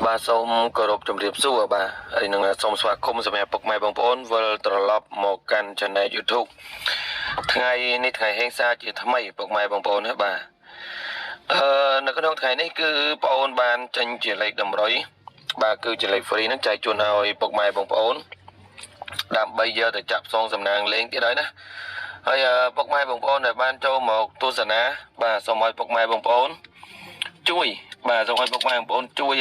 បាទសូមគោរពជំរាបសួរបាទហើយនឹងសូមស្វាគមន៍សម្រាប់ពុកម៉ែបងប្អូនវិលត្រឡប់មកកាន់ Channel YouTube ថ្ងៃនេះថ្ងៃហេងសាជាថ្មីពុកម៉ែបងប្អូនណាបាទនៅក្នុងថ្ងៃនេះគឺបងប្អូនបានចេញជាលេខតម្រុយបាទគឺជាលេខ free ហ្នឹងចែកជូនឲ្យពុកម៉ែបងប្អូនដើម្បីយកទៅចាក់ផ្សងសំណាងលេងទៀតហើយណាហើយពុកម៉ែបងប្អូនដែលបានចូលមកទស្សនាបាទសូមឲ្យពុកម៉ែបងប្អូនជួយបាទសូមឲ្យពុកម៉ែបងប្អូនជួយ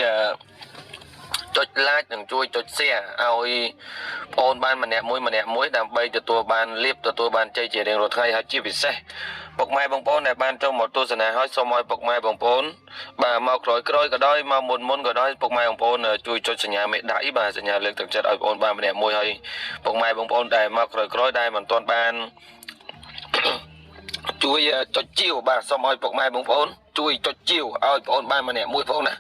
ចុច like និងជួយចុច share ឲ្យបងប្អូនបានម្នាក់មួយដើម្បីទទួលបានលៀបទទួលបានជ័យជារៀងរាល់ថ្ងៃហើយជាពិសេសពុកម៉ែបងប្អូនដែលបានចូលមកទស្សនាហើយសូមឲ្យពុកម៉ែបងប្អូនបាទមកក្រោយក៏ដោយមកមុនក៏ដោយពុកម៉ែបងប្អូនជួយចុចសញ្ញាមេដៃបាទសញ្ញាលើកទឹកចិត្តឲ្យបងប្អូនបានម្នាក់មួយហើយពុកម៉ែបងប្អូនដែលមកក្រោយដែលមិនទាន់បានជួយចុចជាវបាទសូមឲ្យពុកម៉ែបងប្អូនជួយចុចជាវឲ្យបងប្អូនបានម្នាក់មួយបងប្អូនណា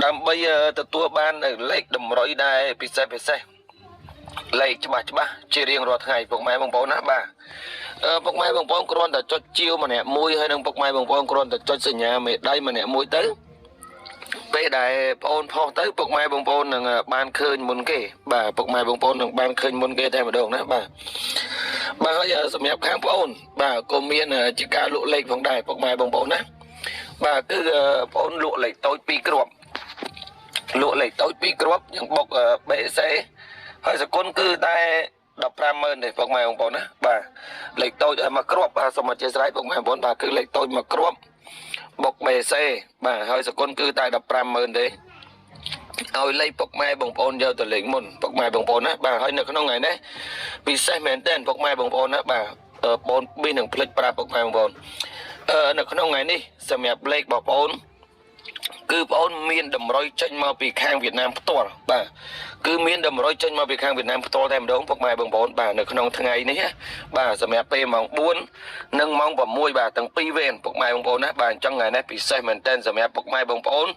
ដើម្បីទទួលបានលេខតម្រុយដែរពិសេសលេខច្បាស់ជារៀងរាល់ថ្ងៃពុកម៉ែបងប្អូនណាបាទពុកម៉ែបងប្អូនគ្រាន់តែចុចជាវម្នាក់មួយហើយនឹងពុកម៉ែបងប្អូនគ្រាន់តែចុចសញ្ញាមេដៃម្នាក់មួយទៅពេលដែលបងប្អូនផុសទៅពុកម៉ែបងប្អូននឹងបានឃើញមុនគេបាទពុកម៉ែបងប្អូននឹងបានឃើញមុនគេតែម្ដងណាបាទហើយសម្រាប់ខាងបងប្អូនបាទក៏មានជាការលក់លេខផងដែរពុកម៉ែបងប្អូនណាបាទគឺបងប្អូនលក់លេខតូច2គ្រាប់លក់លេខតូច2គ្រាប់យ៉ាងបុកបេសេហើយសគុណគឺតែ150000ទេពុកម៉ែបងប្អូនណាបាទលេខតូចមួយគ្រាប់បាទសូមអធិស្ឋានពុកម៉ែបងប្អូនបាទគឺលេខតូចមួយគ្រាប់បុកបេសេបាទហើយសគុណគឺតែ150000ទេឲ្យលេខពុកម៉ែបងប្អូនយកទៅលេខមុនពុកម៉ែបងប្អូនណាបាទហើយនៅក្នុងថ្ងៃនេះពិសេសមែនទែនពុកម៉ែបងប្អូនណាបាទបងមាននឹងផ្លិចប្រាប់ពុកម៉ែបងប្អូននៅក្នុងថ្ងៃនេះសម្រាប់លេខបងប្អូនគឺបងប្អូនមានតម្រុយចេញមកពីខាងវៀតណាមផ្ទាល់បាទគឺមានតម្រុយចេញមកពីខាងវៀតណាមផ្ទាល់តែម្ដងពុកម៉ែបងប្អូនបាទនៅក្នុងថ្ងៃនេះបាទសម្រាប់ពេលម៉ោង4និងម៉ោង6បាទទាំងពីរវេនពុកម៉ែបងប្អូនណាបាទអញ្ចឹងថ្ងៃនេះពិសេសមែនទែនសម្រាប់ពុកម៉ែបងប្អូន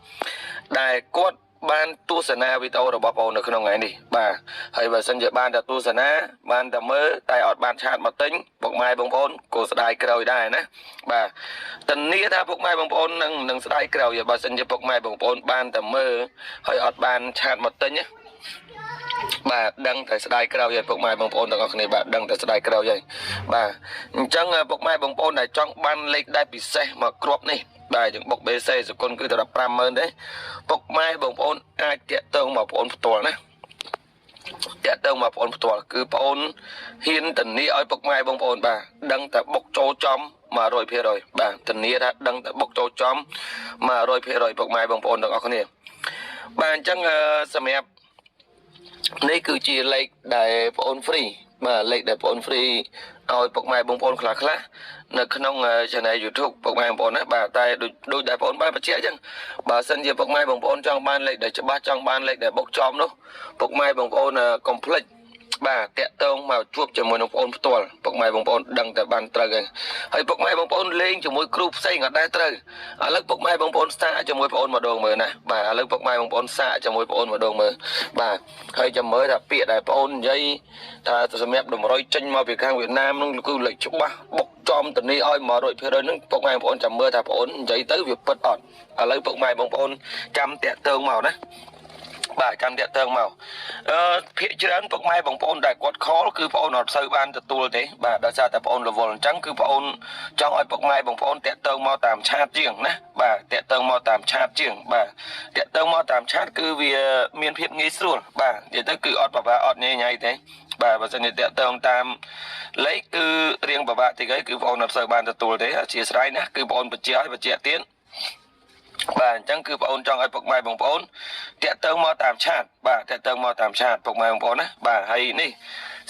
ដែលគាត់បានទស្សនាវីដេអូរបស់បងនៅក្នុងថ្ងៃនេះបាទហើយបើសិនជាបានតែទស្សនាបានតែមើលតែអត់បានឆាតមកទិញពុកម៉ែបងប្អូនក៏ស្ដាយក្រោយដែរណាបាទធានាថាពុកម៉ែបងប្អូននឹងស្ដាយក្រោយបើសិនជាពុកម៉ែបងប្អូនបានតែមើលហើយអត់បានឆាតមកទិញណាបាទដឹងតែស្ដាយក្រោយហើយពុកម៉ែបងប្អូនទាំងអស់គ្នាបាទដឹងតែស្ដាយក្រោយហើយបាទអញ្ចឹងពុកម៉ែបងប្អូនដែលចង់បានលេខដែលពិសេសមកគ្រាប់នេះបាទយើងបុកបេសេសគុណគឺតែ150000ទេពុកម៉ែបងប្អូនអាចតាក់ទងមកបងប្អូនផ្ទាល់ណាតាក់ទងមកបងប្អូនផ្ទាល់គឺបងប្អូនហ៊ានធានាឲ្យពុកម៉ែបងប្អូនបាទដឹងតែបុកចូលចំ100%បាទធានាថាដឹងតែបុកចូលចំ100%ពុកម៉ែបងប្អូនទាំងអស់គ្នាបាទអញ្ចឹងសម្រាប់នេះគឺជាលេខដែលបងប្អូន free បាទលេខដែលបងប្អូន free ឲ្យពុកម៉ែបងប្អូនខ្លះនៅក្នុង channel YouTube ពុកម៉ែបងប្អូនណាបាទតែដូចដែលបងប្អូនបានបញ្ជាក់អញ្ចឹងបើសិនជាពុកម៉ែបងប្អូនចង់បានលេខដែលច្បាស់ចង់បានលេខដែលបុកចំនោះពុកម៉ែបងប្អូនកុំភ្លេចបាទតាក់ទងមកជួបជាមួយនឹងបងប្អូនផ្ទាល់ពុកម៉ែបងប្អូនដឹងតែបានត្រូវហើយពុកម៉ែបងប្អូនលេងជាមួយគ្រូផ្សេងក៏ដែរត្រូវឥឡូវពុកម៉ែបងប្អូនសាកជាមួយបងប្អូនម្ដងមើលណាបាទឥឡូវពុកម៉ែបងប្អូនសាកជាមួយបងប្អូនម្ដងមើលបាទហើយចាំមើលថាពាក្យដែលបងប្អូននិយាយថាសម្រាប់តម្រុយចេញមកពីខាងវៀតណាមនោះគឺលេខច្បាស់បុកចំតនីឲ្យ100%នឹងពុកម៉ែបងប្អូនចាំមើលថាបងប្អូននិយាយទៅវាពិតអត់ឥឡូវពុកម៉ែបងប្អូនចាំតាក់ទងមកណាបាទចាំតាក់ទងមកភាគច្រើនពុកម៉ែបងប្អូនដែលគាត់ខលគឺបងប្អូនអត់សូវបានទទួលទេបាទដោយសារតែបងប្អូនរវល់អញ្ចឹងគឺបងប្អូនចង់ឲ្យពុកម៉ែបងប្អូនតាក់ទងមកតាមឆាតជាងណាបាទតាក់ទងមកតាមឆាតជាងបាទតាក់ទងមកតាមឆាតគឺវាមានភាពងាយស្រួលបាទនិយាយទៅគឺអត់បបាអត់ញ៉ៃទេបាទបើសិនជាតាក់ទងតាមលេខគឺរៀងបបាតិចហើយគឺបងប្អូនអត់សូវបានទទួលទេអធិស្ឋានណាគឺបងប្អូនបញ្ជាក់ឲ្យបញ្ជាក់ទៀតបាទអញ្ចឹងគឺបងប្អូនចង់ឲ្យពុកម៉ែបងប្អូនតាក់ទងមកតាមឆាតបាទតាក់ទងមកតាមឆាតពុកម៉ែបងប្អូនណាបាទហើយនេះ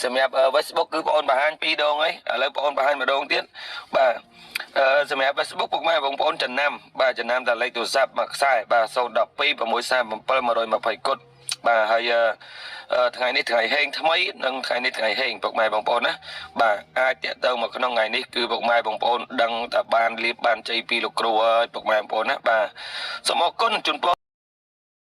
សម្រាប់ Facebook គឺបងប្អូនបង្ហាញ2ដងហើយឥឡូវបងប្អូនបង្ហាញម្ដងទៀតបាទសម្រាប់ Facebook ពុកម៉ែបងប្អូនចំណាំបាទចំណាំតែលេខទូរស័ព្ទមួយខ្សែបាទ012 637 120គុតបាទហើយថ្ងៃនេះថ្ងៃហេងថ្មីនិងថ្ងៃនេះថ្ងៃហេងពុកម៉ែបងប្អូនណាបាទអាចតាក់ទងមកក្នុងថ្ងៃនេះគឺពុកម៉ែបងប្អូនដឹងតែបានលៀបបានជ័យពីលោកគ្រូហើយពុកម៉ែបងប្អូនណាបាទសូមអរគុណជូនពរ